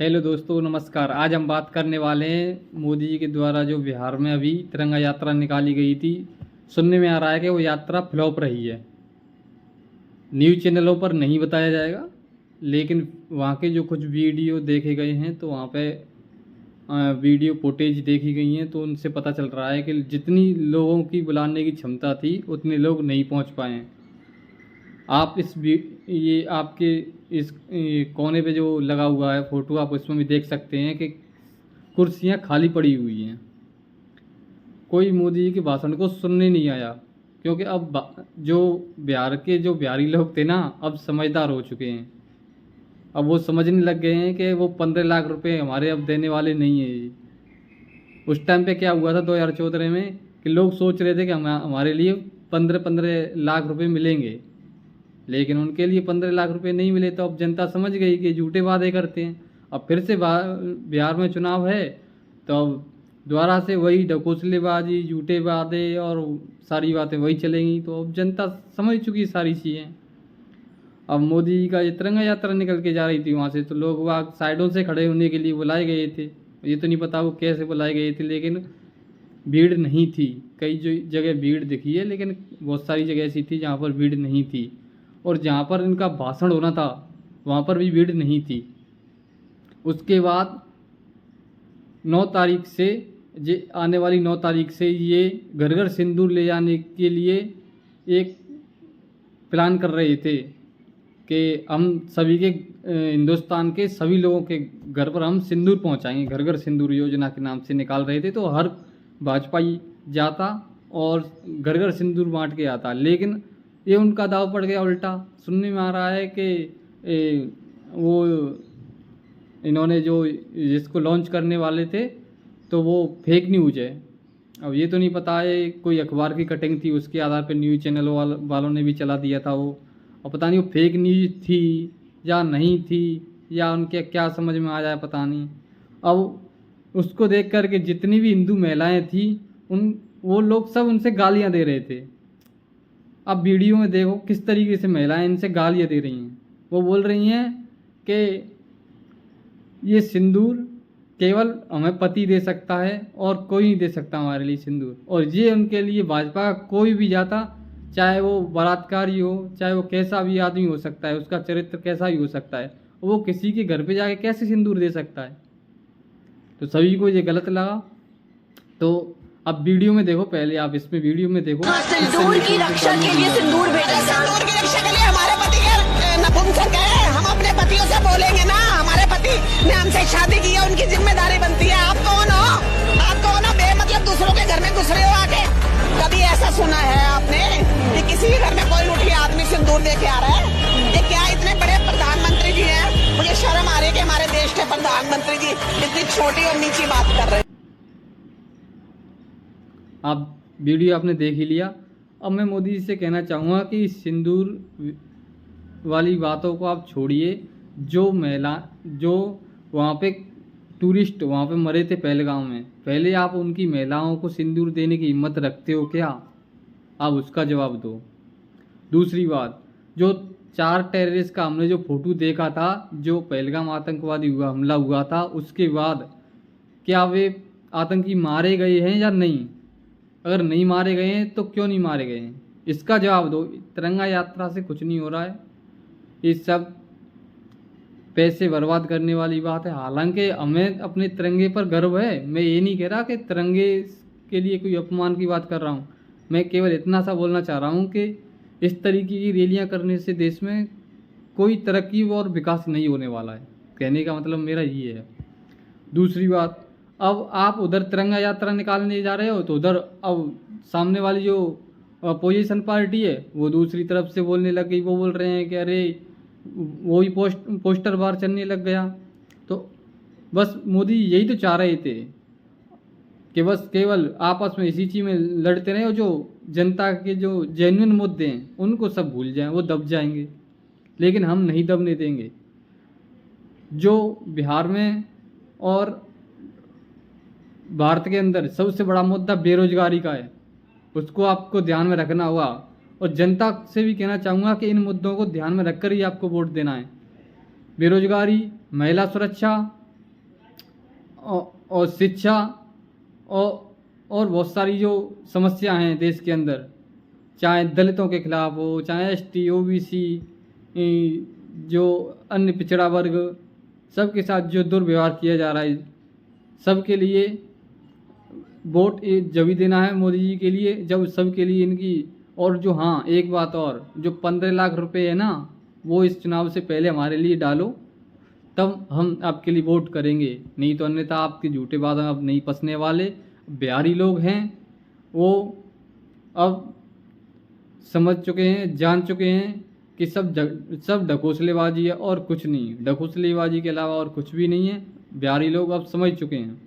Hello दोस्तों, नमस्कार। आज हम बात करने वाले हैं मोदी जी के द्वारा जो बिहार में अभी तिरंगा यात्रा निकाली गई थी। सुनने में आ रहा है कि वो यात्रा फ्लॉप रही है। न्यूज़ चैनलों पर नहीं बताया जाएगा, लेकिन वहाँ के जो कुछ वीडियो देखे गए हैं तो वहाँ पे वीडियो फुटेज देखी गई हैं, तो उनसे पता चल रहा है कि जितनी लोगों की बुलाने की क्षमता थी उतने लोग नहीं पहुँच पाए हैं। आप ये आपके इस कोने पे जो लगा हुआ है फ़ोटो, आप उसमें भी देख सकते हैं कि कुर्सियां खाली पड़ी हुई हैं। कोई मोदी जी के भाषण को सुनने नहीं आया, क्योंकि अब जो बिहार के जो बिहारी लोग थे ना, अब समझदार हो चुके हैं। अब वो समझने लग गए हैं कि वो 15 लाख रुपए हमारे अब देने वाले नहीं है ये। उस टाइम पे क्या हुआ था 2014 में कि लोग सोच रहे थे कि हमारे लिए 15-15 लाख रुपए मिलेंगे, लेकिन उनके लिए 15 लाख रुपए नहीं मिले। तो अब जनता समझ गई कि झूठे वादे करते हैं। अब फिर से बिहार में चुनाव है, तो अब दोबारा से वही ढकोसलेबाजी, झूठे वादे और सारी बातें वही चलेंगी। तो अब जनता समझ चुकी सारी चीज़ें। अब मोदी जी का ये तिरंगा यात्रा निकल के जा रही थी वहाँ से, तो लोग वहाँ साइडों से खड़े होने के लिए बुलाए गए थे। ये तो नहीं पता वो कैसे बुलाए गए थे, लेकिन भीड़ नहीं थी। कई जो जगह भीड़ दिखी है, लेकिन बहुत सारी जगह ऐसी थी जहाँ पर भीड़ नहीं थी। और जहाँ पर इनका भाषण होना था वहाँ पर भी भीड़ नहीं थी। उसके बाद 9 तारीख से आने वाली 9 तारीख से ये घर घर सिंदूर ले जाने के लिए एक प्लान कर रहे थे कि हम सभी के हिंदुस्तान के सभी लोगों के घर पर हम सिंदूर पहुंचाएंगे। घर घर सिंदूर योजना के नाम से निकाल रहे थे। तो हर भाजपाई जाता और घर घर सिंदूर बांट के आता, लेकिन ये उनका दाव पड़ गया उल्टा। सुनने में आ रहा है कि वो इन्होंने जो जिसको लॉन्च करने वाले थे तो वो फेक न्यूज है। अब ये तो नहीं पता है, कोई अखबार की कटिंग थी, उसके आधार पर न्यूज़ चैनल वालों ने भी चला दिया था वो। और पता नहीं वो फेक न्यूज थी या नहीं थी, या उनके क्या समझ में आ जाए पता नहीं। अब उसको देख कर के जितनी भी हिंदू महिलाएं थी वो लोग सब उनसे गालियां दे रहे थे। अब वीडियो में देखो किस तरीके से महिलाएं इनसे गालियां दे रही हैं। वो बोल रही हैं कि ये सिंदूर केवल हमें पति दे सकता है और कोई नहीं दे सकता हमारे लिए सिंदूर। और ये उनके लिए भाजपा का कोई भी जाता, चाहे वो बलात्कारी हो, चाहे वो कैसा भी आदमी हो सकता है, उसका चरित्र कैसा भी हो सकता है, वो किसी के घर पे जाके कैसे सिंदूर दे सकता है। तो सभी को ये गलत लगा। तो अब वीडियो में देखो, पहले आप इसमें वीडियो में देखो। सिंदूर की रक्षा के लिए सिंदूर भेजा। सिंदूर की रक्षा के लिए हमारे पति के नपुंसक है, हम अपने पतियों से बोलेंगे ना। हमारे पति ने हमसे शादी की है, उनकी जिम्मेदारी बनती है। आप कौन हो? आप कौन हो? बेमतलब दूसरों के घर में घुस रहे हो आके। कभी ऐसा सुना है आपने कि किसी के घर में कोई लुटिया आदमी सिंदूर दे के आ रहा है? ये क्या इतने बड़े प्रधानमंत्री जी हैं, मुझे शर्म आ रही है कि हमारे देश के प्रधानमंत्री जी इतनी छोटी और नीची बात कर रहे हैं। आप वीडियो आपने देख ही लिया। अब मैं मोदी जी से कहना चाहूँगा कि सिंदूर वाली बातों को आप छोड़िए। जो वहाँ पे टूरिस्ट वहाँ पे मरे थे पहलगाम में, पहले आप उनकी महिलाओं को सिंदूर देने की हिम्मत रखते हो क्या? आप उसका जवाब दो। दूसरी बात, जो 4 टेररिस्ट का हमने जो फोटो देखा था, जो पहलगाम आतंकवादी हमला हुआ था, उसके बाद क्या वे आतंकी मारे गए हैं या नहीं? अगर नहीं मारे गए हैं तो क्यों नहीं मारे गए हैं, इसका जवाब दो। तिरंगा यात्रा से कुछ नहीं हो रहा है, ये सब पैसे बर्बाद करने वाली बात है। हालांकि हमें अपने तिरंगे पर गर्व है। मैं ये नहीं कह रहा कि तिरंगे के लिए कोई अपमान की बात कर रहा हूँ। मैं केवल इतना सा बोलना चाह रहा हूँ कि इस तरीके की रैलियाँ करने से देश में कोई तरक्की और विकास नहीं होने वाला है। कहने का मतलब मेरा ये है। दूसरी बात, अब आप उधर तिरंगा यात्रा निकालने जा रहे हो, तो उधर अब सामने वाली जो अपोजिशन पार्टी है वो दूसरी तरफ से बोलने लग गई। वो बोल रहे हैं कि अरे वही पोस्टर बार चलने लग गया। तो बस मोदी यही तो चाह रहे थे कि बस केवल आपस में इसी चीज़ में लड़ते रहे, और जो जनता के जो जेन्युइन मुद्दे हैं उनको सब भूल जाएं, वो दब जाएंगे। लेकिन हम नहीं दबने देंगे। जो बिहार में और भारत के अंदर सबसे बड़ा मुद्दा बेरोजगारी का है, उसको आपको ध्यान में रखना होगा। और जनता से भी कहना चाहूँगा कि इन मुद्दों को ध्यान में रखकर ही आपको वोट देना है। बेरोजगारी, महिला सुरक्षा और शिक्षा और बहुत सारी जो समस्या हैं देश के अंदर, चाहे दलितों के खिलाफ हो, चाहे ST OBC जो अन्य पिछड़ा वर्ग, सबके साथ जो दुर्व्यवहार किया जा रहा है, सबके लिए वोट जब ही देना है मोदी जी के लिए जब सबके लिए इनकी। और जो हाँ एक बात और, जो 15 लाख रुपए है ना, वो इस चुनाव से पहले हमारे लिए डालो, तब हम आपके लिए वोट करेंगे, नहीं तो अन्यथा आपके झूठे वादे अब नहीं पसने वाले। बिहारी लोग हैं वो अब समझ चुके हैं, जान चुके हैं कि सब ढकोसलेबाजी है और कुछ नहीं, ढकोसलेबाजी के अलावा और कुछ भी नहीं है। बिहारी लोग अब समझ चुके हैं।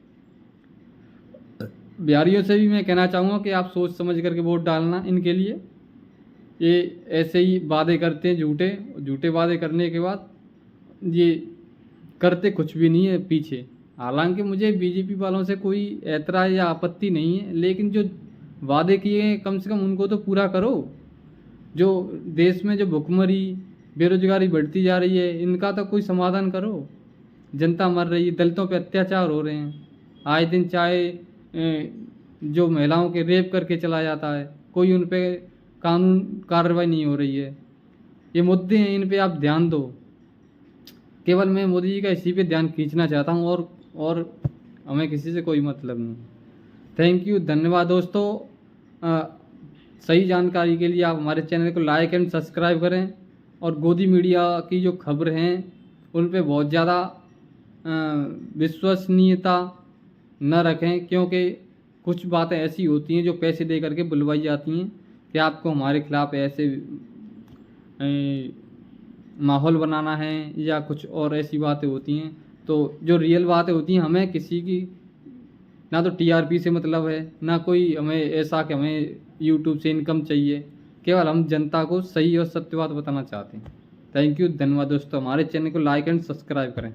बिहारियों से भी मैं कहना चाहूँगा कि आप सोच समझ करके वोट डालना इनके लिए। ये ऐसे ही वादे करते हैं झूठे वादे करने के बाद ये करते कुछ भी नहीं है पीछे। हालांकि मुझे बीजेपी वालों से कोई ऐतराज़ या आपत्ति नहीं है, लेकिन जो वादे किए हैं कम से कम उनको तो पूरा करो। जो देश में जो भुखमरी बेरोजगारी बढ़ती जा रही है, इनका तो कोई समाधान करो। जनता मर रही है, दलितों पे अत्याचार हो रहे हैं आए दिन, चाहे जो महिलाओं के रेप करके चला जाता है, कोई उन पे कानून कार्रवाई नहीं हो रही है। ये मुद्दे हैं, इन पे आप ध्यान दो। केवल मैं मोदी जी का इसी पे ध्यान खींचना चाहता हूँ और हमें किसी से कोई मतलब नहीं। थैंक यू, धन्यवाद दोस्तों। सही जानकारी के लिए आप हमारे चैनल को लाइक एंड सब्सक्राइब करें और गोदी मीडिया की जो खबर हैं उन पे बहुत ज़्यादा विश्वसनीयता न रखें, क्योंकि कुछ बातें ऐसी होती हैं जो पैसे दे करके बुलवाई जाती हैं कि आपको हमारे खिलाफ ऐसे माहौल बनाना है या कुछ और ऐसी बातें होती हैं। तो जो रियल बातें होती हैं, हमें किसी की ना तो TRP से मतलब है, ना कोई हमें ऐसा कि हमें YouTube से इनकम चाहिए। केवल हम जनता को सही और सत्य बात बताना चाहते हैं। थैंक यू, धन्यवाद दोस्तों। हमारे चैनल को लाइक एंड सब्सक्राइब करें।